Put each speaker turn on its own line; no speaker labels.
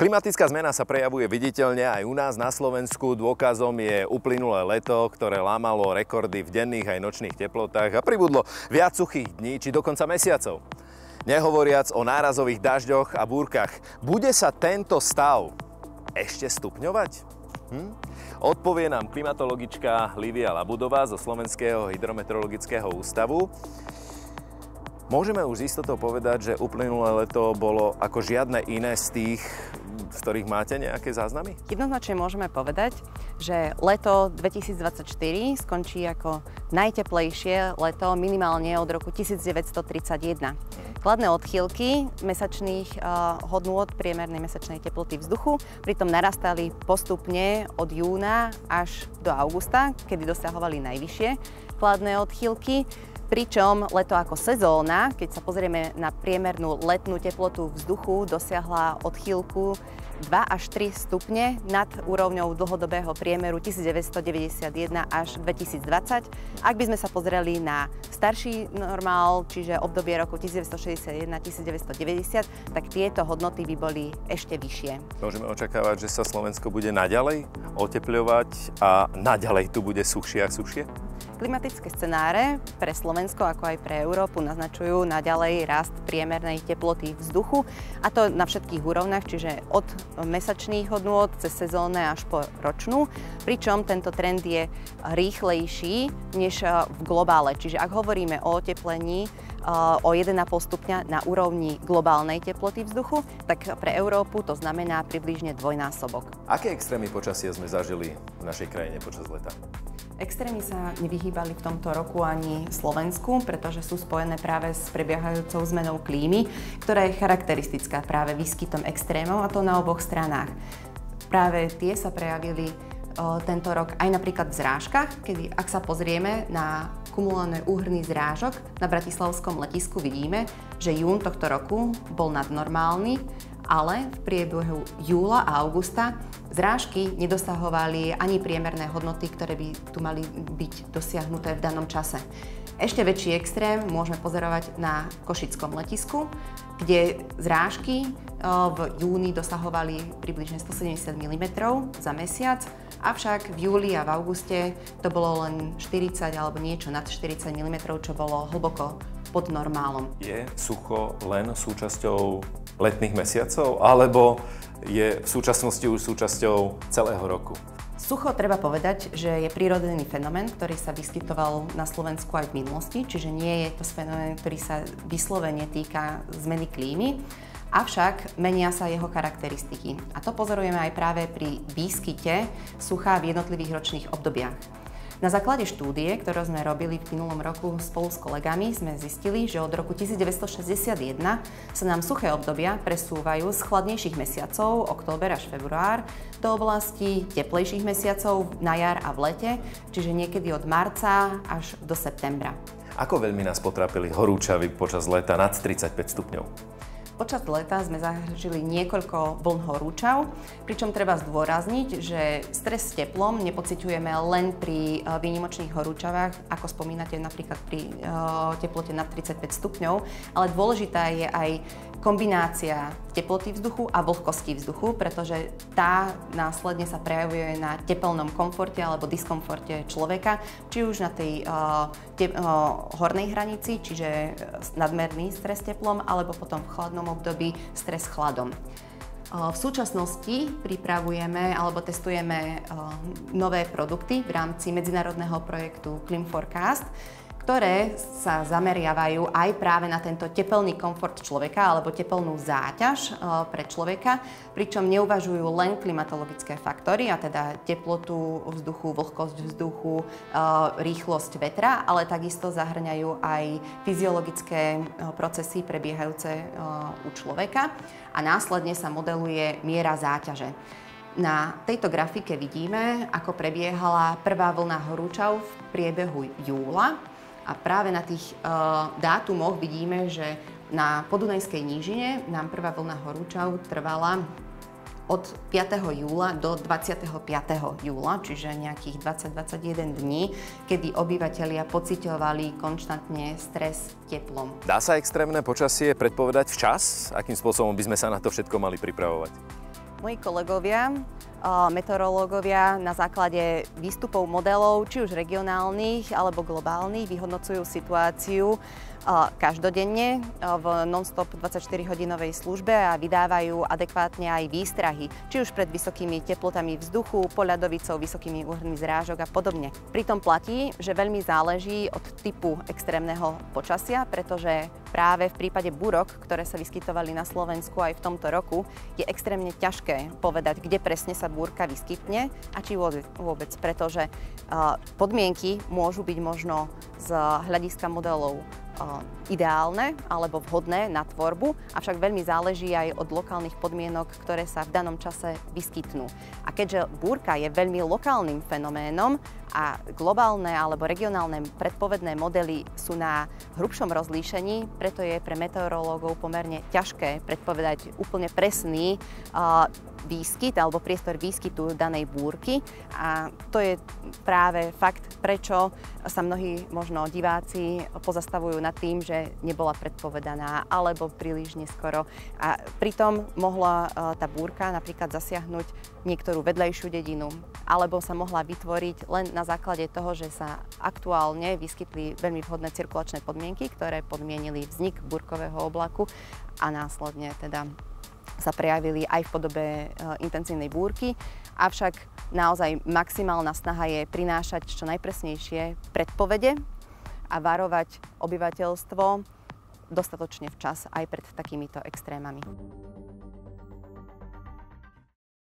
Klimatická zmena sa prejavuje viditeľne aj u nás na Slovensku. Dôkazom je uplynulé leto, ktoré lámalo rekordy v denných aj nočných teplotách a pribudlo viac suchých dní či dokonca mesiacov. Nehovoriac o nárazových dažďoch a búrkach. Bude sa tento stav ešte stupňovať? Odpovie nám klimatologička Lívia Labudová zo Slovenského hydrometeorologického ústavu. Môžeme už z istotou povedať, že uplynulé leto bolo ako žiadne iné z tých, z ktorých máte nejaké záznamy?
Jednoznačne môžeme povedať, že leto 2024 skončí ako najteplejšie leto minimálne od roku 1931. Kladné odchýlky mesačných hodnôt priemernej mesačnej teploty vzduchu pritom narastali postupne od júna až do augusta, kedy dosahovali najvyššie kladné odchýlky. Pričom leto ako sezóna, keď sa pozrieme na priemernú letnú teplotu vzduchu, dosiahla odchýlku 2 až 3 stupne nad úrovňou dlhodobého priemeru 1991 až 2020. Ak by sme sa pozreli na starší normál, čiže obdobie roku 1961-1990, tak tieto hodnoty by boli ešte vyššie.
Môžeme očakávať, že sa Slovensko bude naďalej otepľovať a naďalej tu bude suchšie a suchšie?
Klimatické scenáre pre Slovensko ako aj pre Európu naznačujú naďalej rast priemernej teploty vzduchu, a to na všetkých úrovniach, čiže od mesačných hodnôt cez sezónne až po ročnú, pričom tento trend je rýchlejší než v globále. Čiže ak hovoríme o oteplení o 1,5 stupňa na úrovni globálnej teploty vzduchu, tak pre Európu to znamená približne dvojnásobok.
Aké extrémy počasia sme zažili v našej krajine počas leta?
Extrémy sa nevyhýbali v tomto roku ani Slovensku, pretože sú spojené práve s prebiehajúcou zmenou klímy, ktorá je charakteristická práve výskytom extrémov, a to na oboch stranách. Práve tie sa prejavili tento rok aj napríklad v zrážkach, kedy ak sa pozrieme na kumulované úhrny zrážok na bratislavskom letisku, vidíme, že jún tohto roku bol nadnormálny, ale v priebehu júla a augusta zrážky nedosahovali ani priemerné hodnoty, ktoré by tu mali byť dosiahnuté v danom čase. Ešte väčší extrém môžeme pozorovať na Košickom letisku, kde zrážky v júni dosahovali približne 170 mm za mesiac, avšak v júli a v auguste to bolo len 40 alebo niečo nad 40 mm, čo bolo hlboko pod normálom. Je
sucho len súčasťou letných mesiacov, alebo je v súčasnosti už súčasťou celého roku?
Sucho, treba povedať, že je prírodzený fenomén, ktorý sa vyskytoval na Slovensku aj v minulosti, čiže nie je to fenomén, ktorý sa vyslovene týka zmeny klímy, avšak menia sa jeho charakteristiky. A to pozorujeme aj práve pri výskyte sucha v jednotlivých ročných obdobiach. Na základe štúdie, ktorú sme robili v minulom roku spolu s kolegami, sme zistili, že od roku 1961 sa nám suché obdobia presúvajú z chladnejších mesiacov, október až február, do oblasti teplejších mesiacov na jar a v lete, čiže niekedy od marca až do septembra.
Ako veľmi nás potrápili horúčavy počas leta nad 35 stupňov?
Počas leta sme zažili niekoľko vln horúčav, pričom treba zdôrazniť, že stres s teplom nepociťujeme len pri výnimočných horúčavách, ako spomínate napríklad pri teplote nad 35 stupňov, ale dôležitá je aj kombinácia teploty vzduchu a vlhkosti vzduchu, pretože tá následne sa prejavuje na tepelnom komforte alebo diskomforte človeka, či už na tej hornej hranici, čiže nadmerný stres teplom, alebo potom v chladnom období stres chladom. V súčasnosti pripravujeme alebo testujeme nové produkty v rámci medzinárodného projektu Clim4Cast, ktoré sa zameriavajú aj práve na tento tepelný komfort človeka alebo tepelnú záťaž pre človeka, pričom neuvažujú len klimatologické faktory, a teda teplotu vzduchu, vlhkosť vzduchu, rýchlosť vetra, ale takisto zahŕňajú aj fyziologické procesy prebiehajúce u človeka, a následne sa modeluje miera záťaže. Na tejto grafike vidíme, ako prebiehala prvá vlna horúčav v priebehu júla. A práve na tých dátumoch vidíme, že na Podunajskej nížine nám prvá vlna horúčav trvala od 5. júla do 25. júla, čiže nejakých 20-21 dní, kedy obyvatelia pociťovali konštantne stres teplom.
Dá sa extrémne počasie predpovedať včas? Akým spôsobom by sme sa na to všetko mali pripravovať?
Moji kolegovia, meteorológovia na základe výstupov modelov, či už regionálnych alebo globálnych, vyhodnocujú situáciu každodenne v non-stop 24-hodinovej službe a vydávajú adekvátne aj výstrahy, či už pred vysokými teplotami vzduchu, poľadovicou, vysokými úhrnmi zrážok a podobne. Pritom platí, že veľmi záleží od typu extrémneho počasia, pretože práve v prípade búrok, ktoré sa vyskytovali na Slovensku aj v tomto roku, je extrémne ťažké povedať, kde presne sa búrka vyskytne a či vôbec, pretože podmienky môžu byť možno z hľadiska modelov ideálne alebo vhodné na tvorbu, avšak veľmi záleží aj od lokálnych podmienok, ktoré sa v danom čase vyskytnú. A keďže búrka je veľmi lokálnym fenoménom a globálne alebo regionálne predpovedné modely sú na hrubšom rozlíšení, preto je pre meteorológov pomerne ťažké predpovedať úplne presný výskyt alebo priestor výskytu danej búrky. A to je práve fakt, prečo sa mnohí možno diváci pozastavujú nad tým, že nebola predpovedaná alebo príliš neskoro. A pritom mohla tá búrka napríklad zasiahnuť niektorú vedlejšiu dedinu, alebo sa mohla vytvoriť len na základe toho, že sa aktuálne vyskytli veľmi vhodné cirkulačné podmienky, ktoré podmienili vznik búrkového oblaku a následne teda sa prejavili aj v podobe intenzívnej búrky. Avšak naozaj maximálna snaha je prinášať čo najpresnejšie predpovede a varovať obyvateľstvo dostatočne včas aj pred takýmito extrémami.